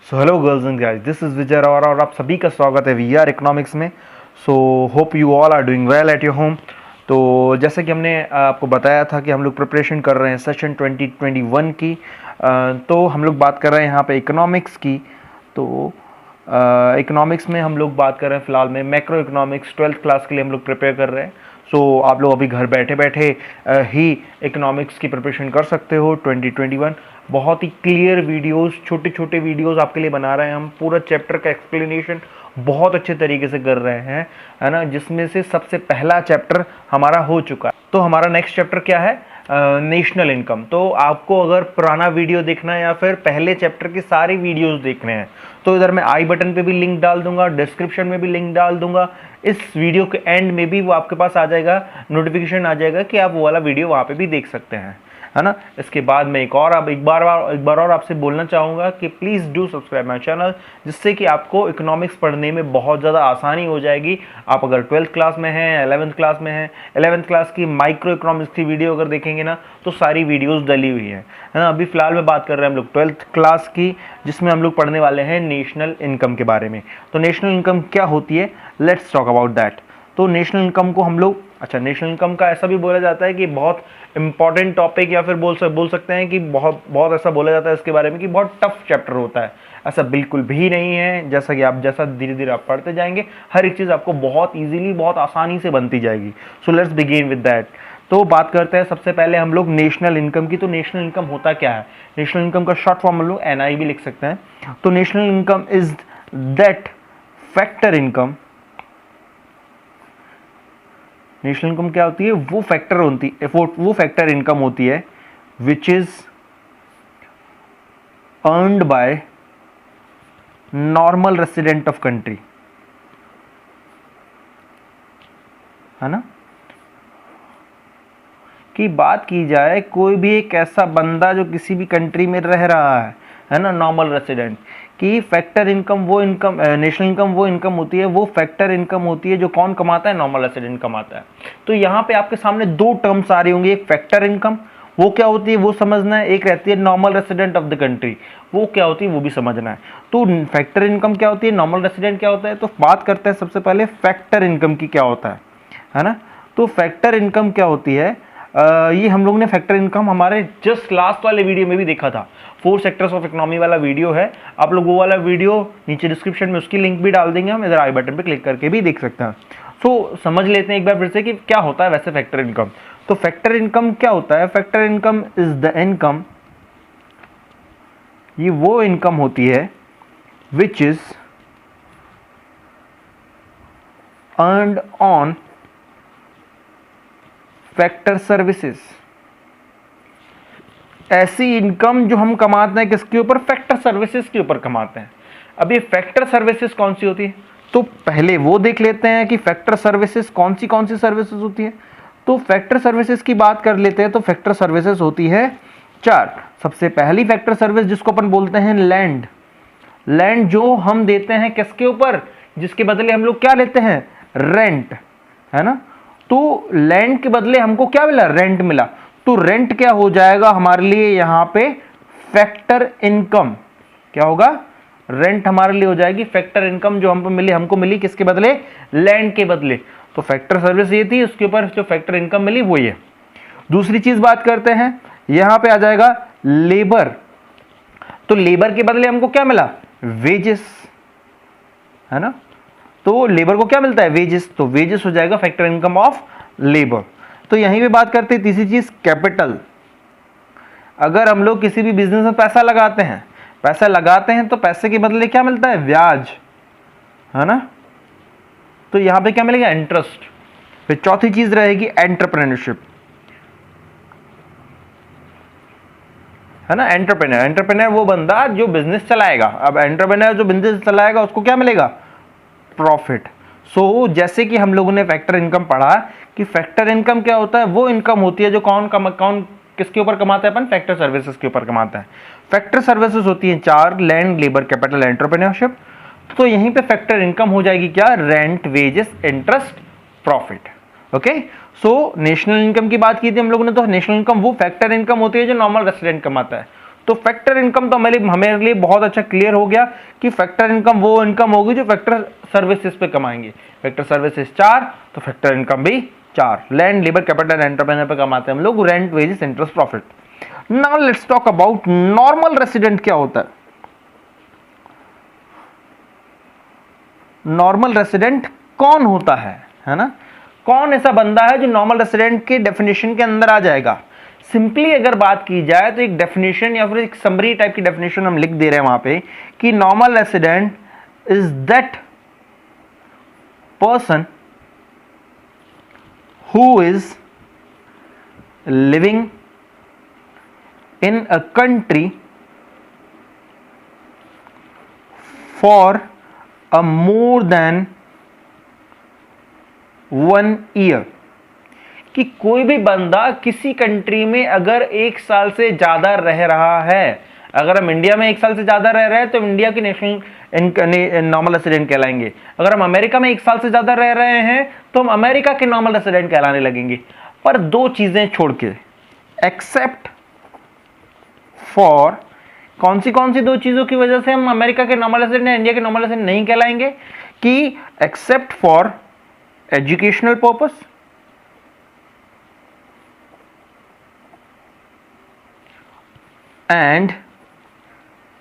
So hello girls and guys, this is Vijay Rawra और आप सभी का स्वागत है वीआर इकोनॉमिक्स में। So hope you all are doing well at your home. तो जैसे कि हमने आपको बताया था कि हम लोग प्रिपरेशन कर रहे हैं सेशन 2021 की। तो हम लोग बात कर रहे हैं यहाँ पे इकोनॉमिक्स की। तो इकोनॉमिक्स में हम लोग बात कर रहे हैं फ़िलहाल में मैक्रो इकोनॉमिक्स 12th क्लास के लिए हम लोग प्रिपेयर कर रहे हैं। सो आप लोग अभी घर बैठे बैठे ही इकोनॉमिक्स की प्रिपरेशन कर सकते हो 2021। बहुत ही क्लियर वीडियोस, छोटे छोटे वीडियोस आपके लिए बना रहे हैं हम। पूरा चैप्टर का एक्सप्लेनेशन बहुत अच्छे तरीके से कर रहे हैं, है ना, जिसमें से सबसे पहला चैप्टर हमारा हो चुका है। तो हमारा नेक्स्ट चैप्टर क्या है? National income. तो आपको अगर पुराना वीडियो देखना है या फिर पहले चैप्टर के सारे वीडियोस देखने हैं तो इधर मैं आई बटन पे भी लिंक डाल दूंगा, डिस्क्रिप्शन में भी लिंक डाल दूंगा। इस वीडियो के एंड में भी वो आपके पास आ जाएगा, नोटिफिकेशन आ जाएगा कि आप वो वाला वीडियो वहाँ पे भी देख सकते हैं, है ना। इसके बाद मैं एक बार और आपसे बोलना चाहूँगा कि please do subscribe my channel, जिससे कि आपको इकोनॉमिक्स पढ़ने में बहुत ज़्यादा आसानी हो जाएगी। आप अगर 12th क्लास में हैं, 11th क्लास में हैं, 11th क्लास की माइक्रो इकोनॉमिक्स की वीडियो अगर देखेंगे ना तो सारी वीडियोज़ डली हुई है ना। अभी फ़िलहाल में बात कर रहे हैं हम लोग 12th क्लास की, जिसमें हम लोग पढ़ने वाले हैं नेशनल इनकम के बारे में। तो नेशनल इनकम क्या होती है, लेट्स टॉक अबाउट दैट। तो नेशनल इनकम को हम लोग, नेशनल इनकम का ऐसा भी बोला जाता है कि बहुत इंपॉर्टेंट टॉपिक, या फिर बोल सकते हैं कि बहुत ऐसा बोला जाता है इसके बारे में कि बहुत टफ चैप्टर होता है। ऐसा बिल्कुल भी नहीं है। जैसा कि आप धीरे धीरे आप पढ़ते जाएंगे, हर एक चीज़ आपको बहुत इजीली, बहुत आसानी से बनती जाएगी। So let's begin with that. तो बात करते हैं सबसे पहले हम लोग नेशनल इनकम की। तो नेशनल इनकम होता क्या है? नेशनल इनकम का शॉर्ट फॉर्म हम लोग NI भी लिख सकते हैं। तो national income is that factor income. National income क्या होती है? वो फैक्टर इनकम होती है which is earned by normal resident of country, है ना। की बात की जाए, कोई भी एक ऐसा बंदा जो किसी भी कंट्री में रह रहा है ना, नॉर्मल रेसिडेंट की फैक्टर इनकम, वो इनकम, नेशनल इनकम वो इनकम होती है, वो फैक्टर इनकम होती है जो कौन कमाता है? नॉर्मल रेसिडेंट कमाता है। तो यहाँ पे आपके सामने दो टर्म्स आ रही होंगी। एक फैक्टर इनकम, वो क्या होती है वो समझना है। एक रहती है normal resident of the country, वो क्या होती है वो भी समझना है। तो फैक्टर इनकम क्या होती है, नॉर्मल रेसिडेंट क्या होता है। तो बात करते हैं सबसे पहले फैक्टर इनकम की, क्या होता है ना। तो फैक्टर इनकम क्या होती है? ये हम लोग ने फैक्टर इनकम हमारे जस्ट लास्ट वाले वीडियो में भी देखा था। 4 सेक्टर्स ऑफ इकोनॉमी वाला वीडियो है। आप लोग वो वाला वीडियो नीचे डिस्क्रिप्शन में उसकी लिंक भी डाल देंगे, हम इधर आई बटन पे क्लिक करके भी देख सकते हैं। सो समझ लेते हैं एक बार फिर से कि क्या होता है वैसे फैक्टर इनकम। तो फैक्टर इनकम क्या होता है? Factor income is the income, ये वो इनकम होती है which is earned on factor services. ऐसी इनकम जो हम कमाते हैं किसके ऊपर? फैक्टर सर्विसेज के ऊपर कमाते हैं। अब ये फैक्टर सर्विसेज कौन सी होती है? तो पहले वो देख लेते हैं कि फैक्टर सर्विसेज कौन सी सर्विसेज होती है। तो फैक्टर सर्विसेज की बात कर लेते हैं। तो फैक्टर सर्विसेज होती है 4। सबसे पहली फैक्टर सर्विस जिसको अपन बोलते हैं लैंड। लैंड जो हम देते हैं किसके ऊपर? जिसके बदले हम लोग क्या लेते हैं? रेंट, है ना। तो लैंड के बदले हमको क्या मिला? रेंट मिला। तो रेंट क्या हो जाएगा हमारे लिए यहाँ पे? Factor income. क्या होगा? रेंट हमारे लिए हो जाएगी फैक्टर इनकम, जो हमको मिली किसके बदले? लैंड के बदले। तो फैक्टर सर्विस ये थी, उसके ऊपर जो फैक्टर इनकम मिली वो ये। दूसरी चीज बात करते हैं, यहां पे आ जाएगा लेबर। तो लेबर के बदले हमको क्या मिला? वेजेस, है ना। तो लेबर को क्या मिलता है? वेजेस। तो वेजेस हो जाएगा फैक्टर इनकम ऑफ लेबर। तो यहीं पे बात करते हैं तीसरी चीज, कैपिटल। अगर हम लोग किसी भी बिजनेस में पैसा लगाते हैं तो पैसे के बदले क्या मिलता है? ब्याज, है ना। तो यहां पे क्या मिलेगा? इंटरेस्ट। फिर चौथी चीज रहेगी एंटरप्रेन्योरशिप, है ना। एंटरप्रेन्योर वो बंदा जो बिजनेस चलाएगा। अब एंटरप्रेन्योर जो बिजनेस चलाएगा उसको क्या मिलेगा? प्रॉफिट। सो जैसे कि हम लोगों ने फैक्टर इनकम पढ़ा कि फैक्टर इनकम क्या होता है? वो इनकम होती है जो कौन किसके ऊपर कमाता है? अपन फैक्टर सर्विसेज के ऊपर कमाता है। फैक्टर सर्विसेज होती हैं 4, लैंड, लेबर, कैपिटल, एंटरप्रेन्योरशिप। तो यहीं पे फैक्टर इनकम हो जाएगी क्या? Rent, wages, interest, profit. Okay. So national income की बात की थी हम लोगों ने। तो नेशनल इनकम वो फैक्टर इनकम होती है जो नॉर्मल रेसिडेंट कमाता है। तो फैक्टर इनकम तो हमारे लिए बहुत अच्छा क्लियर हो गया कि फैक्टर इनकम वो इनकम होगी जो फैक्टर सर्विसेज पे कमाएंगे। फैक्टर सर्विसेज 4 तो फैक्टर इनकम भी 4। लैंड, लेबर, कैपिटल, एंटरप्रेन्योर पे कमाते हैं हम लोग rent, wages, interest, profit. Now let's talk about normal resident क्या होता है। नॉर्मल रेसिडेंट कौन होता है ना? कौन ऐसा बंदा है जो नॉर्मल रेसिडेंट के डेफिनेशन के अंदर आ जाएगा? सिंपली अगर बात की जाए तो एक डेफिनेशन या फिर एक समरी टाइप की डेफिनेशन हम लिख दे रहे हैं वहां पे कि normal resident is that person who is living in a country for a more than 1 year. कि कोई भी बंदा किसी कंट्री में अगर 1 साल से ज्यादा रह रहा है, अगर हम इंडिया में 1 साल से ज्यादा रह रहे हैं तो इंडिया की नेशनल नॉर्मल रेसिडेंट कहलाएंगे। अगर हम अमेरिका में 1 साल से ज्यादा रह रहे हैं तो हम अमेरिका के नॉर्मल रेसिडेंट कहलाने लगेंगे। पर 2 चीजें छोड़ के, एक्सेप्ट फॉर, कौन सी 2 चीजों की वजह से हम अमेरिका के नॉर्मल रेसिडेंट या इंडिया के नॉर्मल रेसिडेंट नहीं कहलाएंगे? कि except for educational purpose, and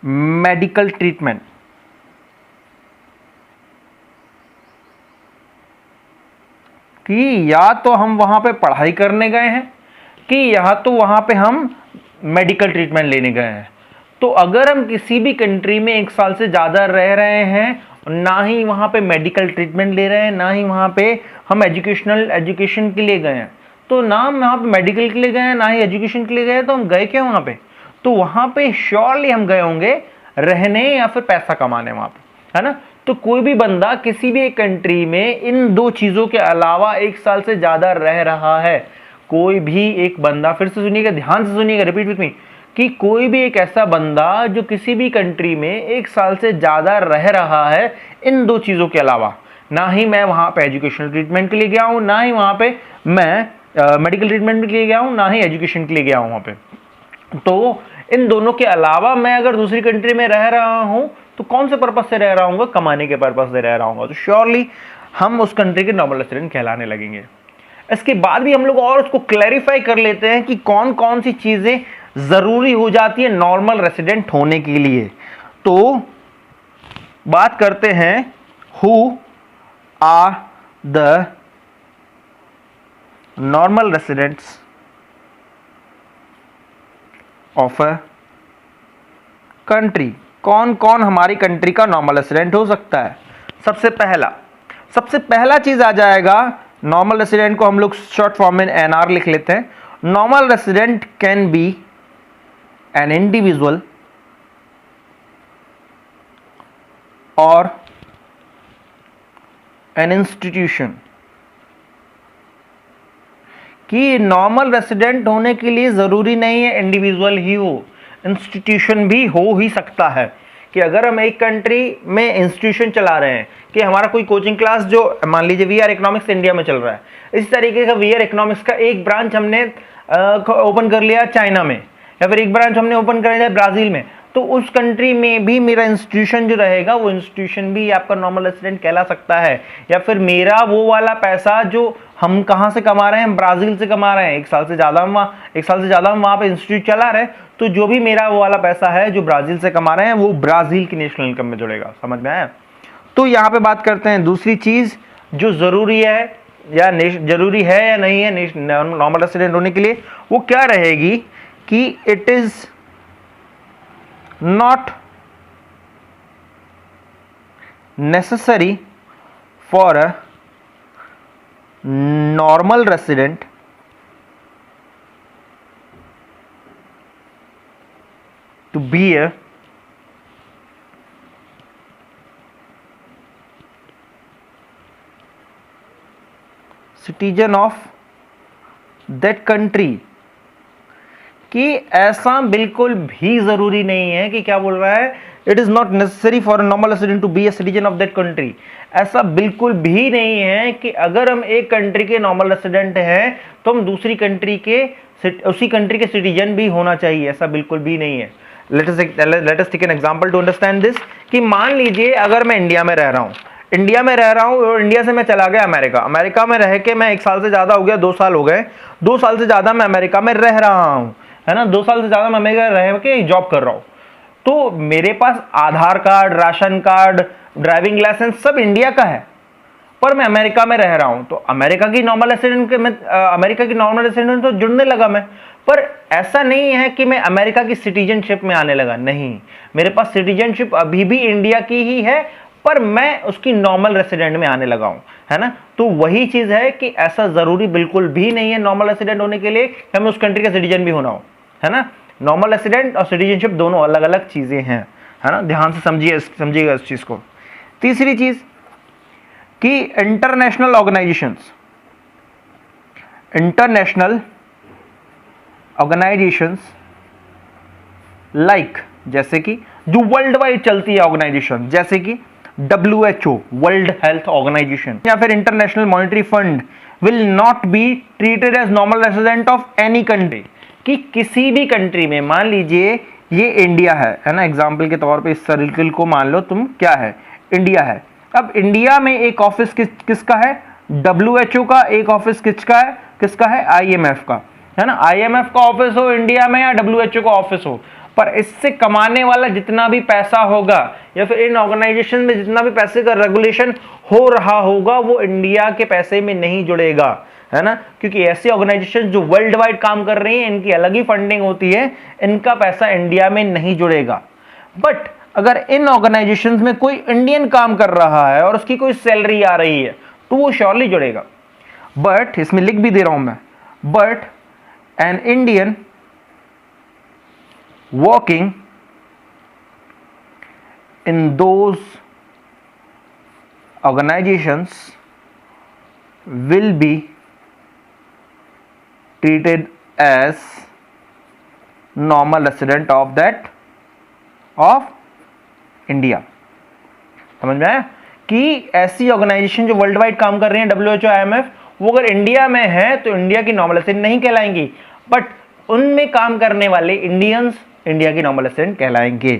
medical treatment. कि या तो हम वहां पे पढ़ाई करने गए हैं कि या तो वहां पे हम मेडिकल ट्रीटमेंट लेने गए हैं। तो अगर हम किसी भी कंट्री में 1 साल से ज्यादा रह रहे हैं, ना ही वहां पे मेडिकल ट्रीटमेंट ले रहे हैं, ना ही वहां पे हम एजुकेशन के लिए गए हैं, तो ना हम वहां पे मेडिकल के लिए गए हैं, ना ही एजुकेशन के लिए गए हैं, तो हम गए क्यों वहां पे? तो वहां पे श्योरली हम गए होंगे रहने या फिर पैसा कमाने वहां पे, है ना? तो कोई भी बंदा किसी भी एक कंट्री में इन 2 चीजों के अलावा 1 साल से ज्यादा रह रहा है, कोई भी एक बंदा, फिर से सुनिएगा, ध्यान से सुनिएगा, रिपीट विथ मी, कि कोई भी एक ऐसा बंदा जो किसी भी कंट्री में 1 साल से ज्यादा रह रहा है इन 2 चीजों के अलावा, ना ही मैं वहां पे एजुकेशनल ट्रीटमेंट के लिए गया हूं, ना ही वहां पे मैं मेडिकल ट्रीटमेंट के लिए गया हूं, ना ही एजुकेशन के लिए गया हूं वहां पे, तो इन दोनों के अलावा मैं अगर दूसरी कंट्री में रह रहा हूं तो कौन से पर्पस से रह रहा हूँ? कमाने के पर्पस से रह रहा हूँ, तो श्योरली हम उस कंट्री के नॉर्मल रेसिडेंट कहलाने लगेंगे। इसके बाद भी हम लोग और उसको क्लैरिफाई कर लेते हैं कि कौन कौन सी चीजें जरूरी हो जाती है नॉर्मल रेसिडेंट होने के लिए। तो बात करते हैं who are the normal residents of a country. कौन कौन हमारी कंट्री का नॉर्मल रेसिडेंट हो सकता है? सबसे पहला चीज आ जाएगा, नॉर्मल रेसिडेंट को हम लोग शॉर्ट फॉर्म में एनआर लिख लेते हैं। Normal resident can be an individual और एन इंस्टीट्यूशन। कि नॉर्मल रेसिडेंट होने के लिए जरूरी नहीं है इंडिविजुअल ही हो, इंस्टीट्यूशन भी हो ही सकता है। कि अगर हम एक कंट्री में इंस्टीट्यूशन चला रहे हैं, कि हमारा कोई कोचिंग क्लास जो मान लीजिए वीआर इकोनॉमिक्स इंडिया में चल रहा है, इसी तरीके का वीआर इकोनॉमिक्स का एक ब्रांच हमने ओपन कर लिया चाइना में, या फिर एक ब्रांच हमने ओपन कर लिया ब्राजील में, तो उस कंट्री में भी मेरा इंस्टीट्यूशन जो रहेगा वो इंस्टीट्यूशन भी आपका नॉर्मल रेसिडेंट कहला सकता है। या फिर मेरा वो वाला पैसा जो हम कहाँ से कमा रहे हैं, ब्राजील से कमा रहे हैं, 1 साल से ज्यादा हम वहाँ पे इंस्टीट्यूट चला रहे हैं, तो जो भी मेरा वो वाला पैसा है जो ब्राजील से कमा रहे हैं वो ब्राजील की नेशनल इनकम में जुड़ेगा। समझ में आया? तो यहाँ पे बात करते हैं दूसरी चीज जो जरूरी है या नहीं है नॉर्मल रेसिडेंट होने के लिए, वो क्या रहेगी कि it is not necessary for a normal resident to be a citizen of that country। कि ऐसा बिल्कुल भी जरूरी नहीं है कि क्या बोल रहा है, it is not necessary for a normal resident to be a citizen of that country. ऐसा बिल्कुल भी नहीं है कि अगर हम एक कंट्री के नॉर्मल रेसिडेंट हैं तो हम दूसरी कंट्री के उसी कंट्री के सिटीजन भी होना चाहिए, ऐसा बिल्कुल भी नहीं है। Let us take an example to understand this, कि मान लीजिए अगर मैं इंडिया में रह रहा हूं और इंडिया से मैं चला गया अमेरिका में रह के मैं 1 साल से ज्यादा हो गया, 2 साल हो गए, 2 साल से ज्यादा मैं अमेरिका में रह रहा हूं, है ना, 2 साल से ज्यादा मैं अमेरिका रह के जॉब कर रहा हूं, तो मेरे पास Aadhaar card, ration card, driving licence सब इंडिया का है, पर मैं अमेरिका में रह रहा हूं, तो अमेरिका की नॉर्मल रेसिडेंट तो जुड़ने लगा मैं। पर ऐसा नहीं है कि मैं अमेरिका की सिटीजनशिप में आने लगा, नहीं, मेरे पास सिटीजनशिप अभी भी इंडिया की ही है, पर मैं उसकी नॉर्मल रेसिडेंट में आने लगा हूं, है ना। तो वही चीज है कि ऐसा जरूरी बिल्कुल भी नहीं है नॉर्मल रेसिडेंट होने के लिए कि हमें उस कंट्री का सिटीजन भी होना हो, है ना। नॉर्मल रेसिडेंट और सिटीजनशिप दोनों अलग अलग चीजें हैं, है ना, ध्यान से समझिएगा इस चीज को। तीसरी चीज कि इंटरनेशनल ऑर्गेनाइजेशंस लाइक, जैसे कि जो वर्ल्ड वाइड चलती है ऑर्गेनाइजेशन, जैसे कि WHO वर्ल्ड हेल्थ ऑर्गेनाइजेशन या फिर international monetary fund, will not be treated as normal resident of any country, कि किसी भी कंट्री में, मान लीजिए ये इंडिया है ना, एग्जाम्पल के तौर पे इस सर्किल को मान लो तुम, क्या है, इंडिया है। अब इंडिया में एक ऑफिस किसका है, WHO का, एक ऑफिस किसका है, IMF का, है ना। IMF का ऑफिस हो इंडिया में या WHO का ऑफिस हो, पर इससे कमाने वाला जितना भी पैसा होगा या फिर इन ऑर्गेनाइजेशन में जितना भी पैसे का रेगुलेशन हो रहा होगा वो इंडिया के पैसे में नहीं जुड़ेगा, है ना, क्योंकि ऐसी ऑर्गेनाइजेशन जो वर्ल्ड वाइड काम कर रही हैं इनकी अलग ही फंडिंग होती है, इनका पैसा इंडिया में नहीं जुड़ेगा। बट अगर इन ऑर्गेनाइजेशंस में कोई इंडियन काम कर रहा है और उसकी कोई सैलरी आ रही है तो वो श्योरली जुड़ेगा। बट इसमें लिख भी दे रहा हूं मैं, but an Indian working in those organizations will be treated as normal resident of India। समझ में आया कि ऐसी ऑर्गेनाइजेशन जो वर्ल्ड वाइड काम कर रही है, WHO, IMF, वो अगर इंडिया में है तो इंडिया की नॉर्मल रेसिडेंट नहीं कहलाएंगी, बट उनमें काम करने वाले इंडियंस इंडिया की नॉर्मल रेसिडेंट कहलाएंगे,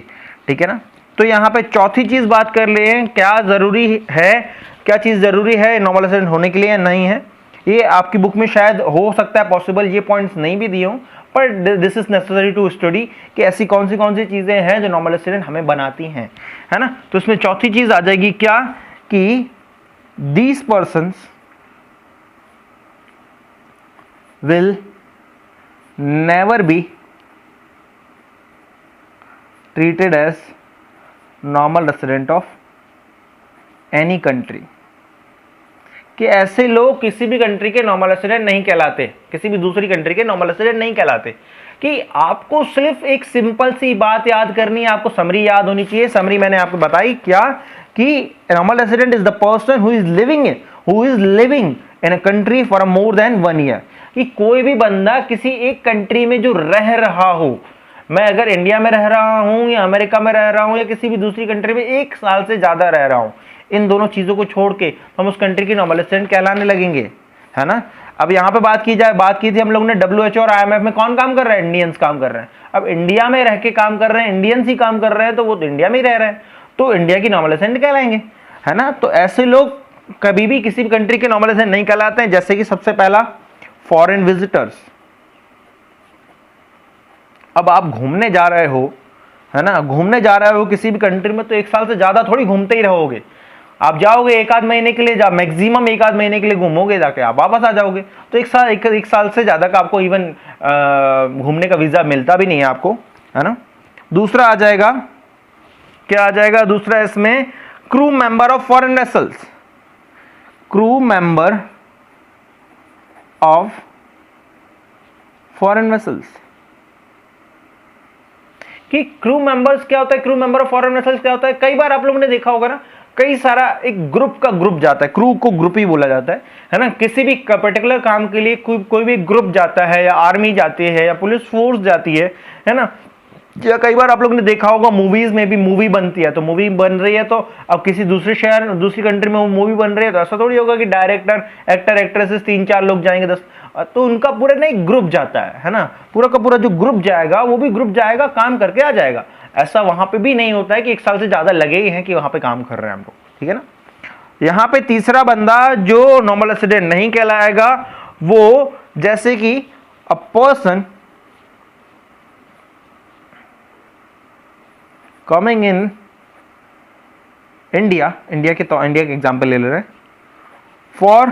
ठीक है ना। तो यहां पे चौथी चीज बात कर ले, क्या चीज जरूरी है नॉर्मल रेसिडेंट होने के लिए या नहीं है। ये आपकी बुक में शायद हो सकता है पॉसिबल ये पॉइंट्स नहीं भी दिए हों, पर this is necessary to study कि ऐसी कौन सी चीजें हैं जो नॉर्मल रेसिडेंट हमें बनाती हैं, है ना। तो इसमें चौथी चीज आ जाएगी क्या, कि these persons will never be treated as normal resident of any country, कि ऐसे लोग किसी भी कंट्री के नॉर्मल रेसिडेंट नहीं कहलाते, किसी भी दूसरी कंट्री के नॉर्मल रेसिडेंट नहीं कहलाते। कि आपको सिर्फ एक सिंपल सी बात याद करनी है, आपको समरी याद होनी चाहिए। समरी मैंने आपको बताई क्या, कि normal resident is the person who is living in a country for more than 1 year, कि कोई भी बंदा किसी एक कंट्री में जो रह रहा हो, मैं अगर इंडिया में रह रहा हूं या अमेरिका में रह रहा हूं या किसी भी दूसरी कंट्री में 1 साल से ज्यादा रह रहा हूं, इन दोनों चीजों को छोड़ के हम उस कंट्री की नॉर्मल रेसिडेंट कहलाने लगेंगे, है ना। अब यहाँ पे बात की थी हम लोग ने WHO और IMF में कौन काम कर रहा है, इंडियंस काम कर रहे हैं। अब इंडिया में रह के काम कर रहे हैं, इंडियंस ही काम कर रहे हैं, तो वो तो इंडिया में ही रह रहे हैं, तो इंडिया की नॉर्मल रेसिडेंट कहलाएंगे, है ना। तो ऐसे लोग कभी भी किसी भी कंट्री के नॉर्मल रेसिडेंट नहीं कहलाते हैं। जैसे कि सबसे पहला फॉरेन विजिटर्स, अब आप घूमने जा रहे हो, है ना, घूमने जा रहे हो किसी भी कंट्री में, तो 1 साल से ज्यादा थोड़ी घूमते ही रहोगे। आप जाओगे 1 आध महीने के लिए, मैक्सिमम 1 आध महीने के लिए घूमोगे, जाके आप वापस आ जाओगे। तो एक साल से ज्यादा का आपको इवन घूमने का वीजा मिलता भी नहीं है आपको, है ना। दूसरा आ जाएगा, क्या आ जाएगा दूसरा इसमें, crew member of foreign vessels, crew member of foreign vessels. कि क्रू मेंबर्स क्या होता है, crew member of foreign vessels क्या होता है, कई बार आप लोगों ने देखा होगा ना, कई सारा एक ग्रुप जाता है, क्रू को ग्रुप ही बोला जाता है ना। किसी भी पर्टिकुलर काम के लिए कोई भी ग्रुप जाता है, या आर्मी जाती है या पुलिस फोर्स जाती है ना, या कई बार आप लोगों ने देखा होगा मूवीज में भी मूवी बनती है, तो मूवी बन रही है तो अब किसी दूसरे शहर दूसरी कंट्री में वो मूवी बन रही है, तो ऐसा थोड़ी होगा कि डायरेक्टर एक्टर एक्ट्रेसेस 3-4 लोग जाएंगे 10, तो उनका पूरा ना एक ग्रुप जाता है ना, पूरा का पूरा जो ग्रुप जाएगा वो भी ग्रुप जाएगा, काम करके आ जाएगा। ऐसा वहां पे भी नहीं होता है कि 1 साल से ज्यादा लगे ही हैं कि वहां पे काम कर रहे हैं हम लोग, ठीक है ना। यहां पे तीसरा बंदा जो नॉर्मल रेसिडेंट नहीं कहलाएगा, वो जैसे कि a person coming in India, India के एग्जाम्पल ले ले रहे हैं, फॉर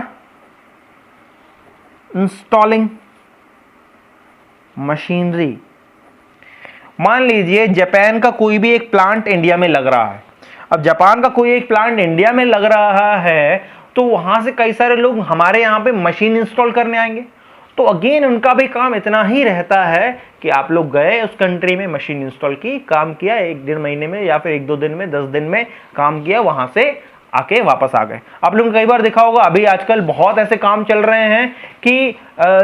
इंस्टॉलिंग मशीनरी। मान लीजिए जापान का कोई भी एक प्लांट इंडिया में लग रहा है, अब जापान का कोई एक प्लांट इंडिया में लग रहा है तो वहां से कई सारे लोग हमारे यहाँ पे मशीन इंस्टॉल करने आएंगे, तो अगेन उनका भी काम इतना ही रहता है कि आप लोग गए उस कंट्री में, मशीन इंस्टॉल की, काम किया, 1-1.5 महीने में या फिर 1-2 दिन में, 10 दिन में काम किया, वहां से आके वापस आ गए। आप लोगों ने कई बार देखा होगा, अभी आजकल बहुत ऐसे काम चल रहे हैं कि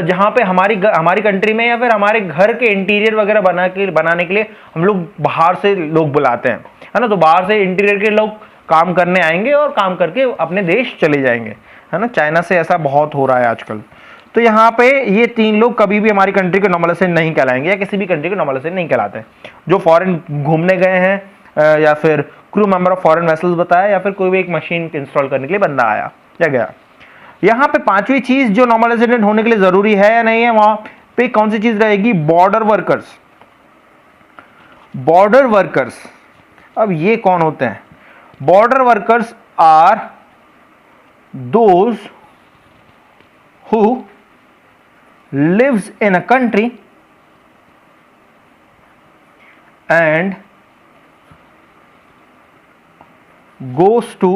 जहां पे हमारी कंट्री में या फिर हमारे घर के इंटीरियर वगैरह बनाने के लिए हम लोग बाहर से लोग बुलाते हैं, है ना, तो बाहर से इंटीरियर के लोग काम करने आएंगे और काम करके अपने देश चले जाएंगे, है ना। चाइना से ऐसा बहुत हो रहा है आजकल। तो यहाँ पे ये 3 लोग कभी भी हमारी कंट्री के नॉर्मल रेसिडेंट नहीं कहलाएंगे या किसी भी कंट्री के नॉर्मल रेसिडेंट नहीं कहलाते, जो फॉरेन घूमने गए हैं या फिर crew member of foreign vessels बताया, या फिर कोई भी एक मशीन इंस्टॉल करने के लिए बंदा आया या गया। यहाँ पे 5वीं चीज जो नॉर्मल रेसिडेंट होने के लिए जरूरी है या नहीं है, वहां पे कौन सी चीज रहेगी, बॉर्डर वर्कर्स। बॉर्डर वर्कर्स, अब ये कौन होते हैं? Border workers are those who lives in a country and goes to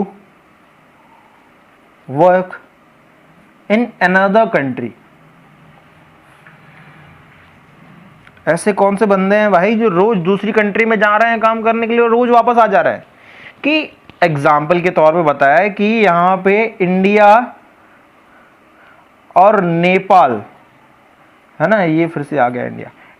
work in another country। ऐसे कौन से बंदे हैं भाई जो रोज दूसरी कंट्री में जा रहे हैं काम करने के लिए और रोज वापस आ जा रहे हैं? कि एग्जाम्पल के तौर पे बताया है कि यहां पे इंडिया और नेपाल, है ना, ये फिर से आ गया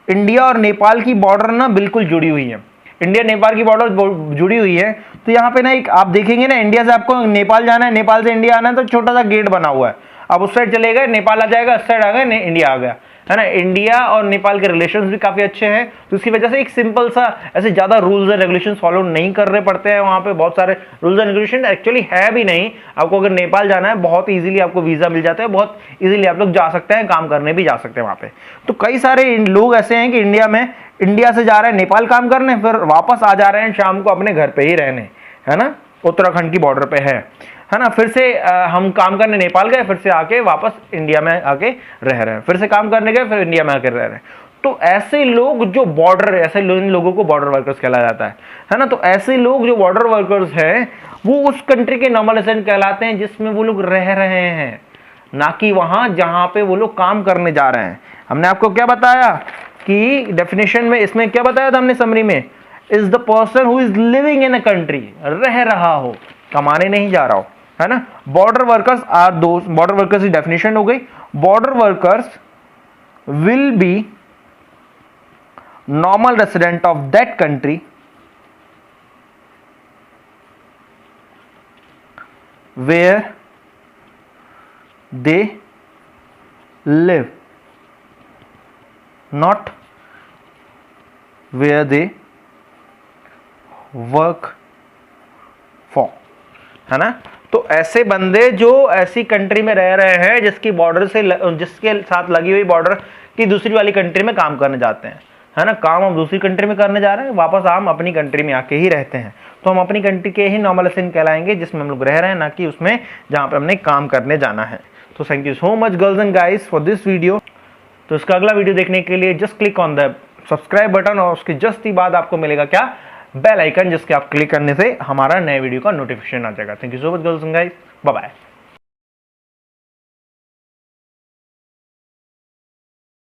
इंडिया और नेपाल की बॉर्डर ना बिल्कुल जुड़ी हुई है, इंडिया नेपाल की बॉर्डर जुड़ी हुई है। तो यहाँ पे ना एक आप देखेंगे ना, इंडिया से आपको नेपाल जाना है, नेपाल से इंडिया आना है, तो छोटा सा गेट बना हुआ है, आप उस साइड चले गए नेपाल आ जाएगा, उस साइड आ गए इंडिया आ गया, है ना। इंडिया और नेपाल के रिलेशंस भी काफी अच्छे हैं, तो इसकी वजह से एक सिंपल सा ऐसे ज्यादा रूल्स एंड रेगुलेशंस फॉलो नहीं करने पड़ते हैं। वहां पे बहुत सारे रूल्स एंड रेगुलेशन एक्चुअली है भी नहीं, आपको अगर नेपाल जाना है बहुत इजीली आपको वीजा मिल जाता है, बहुत इजीली आप लोग जा सकते हैं, काम करने भी जा सकते हैं वहां पे। तो कई सारे लोग ऐसे हैं कि इंडिया से जा रहे हैं नेपाल काम करने, फिर वापस आ जा रहे हैं शाम को अपने घर पे ही रहने, है ना, उत्तराखंड की बॉर्डर पे है ना। फिर से हम काम करने नेपाल गए, फिर से आके वापस इंडिया में आके रह रहे हैं, फिर से काम करने गए, फिर इंडिया में आके रह रहे हैं। तो ऐसे लोग जो बॉर्डर, ऐसे इन लोगों को बॉर्डर वर्कर्स कहला जाता है ना। तो ऐसे लोग जो बॉर्डर वर्कर्स हैं वो उस कंट्री के नॉर्मल रेसिडेंट कहलाते हैं जिसमें वो लोग रह रहे हैं, ना कि वहां जहां पे वो लोग काम करने जा रहे हैं। हमने आपको क्या बताया कि डेफिनेशन में, इसमें क्या बताया था हमने समरी में, is the person who is living in a country, रह रहा हो, कमाने नहीं जा रहा हो, है ना। Border workers are those, border workers की डेफिनेशन हो गई, border workers will be normal resident of that country where they live, not where they work for, है ना। तो ऐसे बंदे जो ऐसी कंट्री में रह रहे हैं जिसकी बॉर्डर से, जिसके साथ लगी हुई बॉर्डर की दूसरी वाली कंट्री में काम करने जाते हैं, है ना। काम हम दूसरी कंट्री में करने जा रहे हैं, वापस हम अपनी कंट्री में आके ही रहते हैं, तो हम अपनी कंट्री के ही नॉर्मल रेसिडेंट कहलाएंगे जिसमें हम लोग रह रहे हैं, ना कि उसमें जहां पे हमने काम करने जाना है। तो thank you so much girls and guys for this video. तो इसका अगला वीडियो देखने के लिए just click on the subscribe button, और उसके जस्ट ही बाद आपको मिलेगा क्या, बेल आइकन, जिसके आप क्लिक करने से हमारा नए वीडियो का नोटिफिकेशन आ जाएगा। Thank you so much girls and guys, bye bye.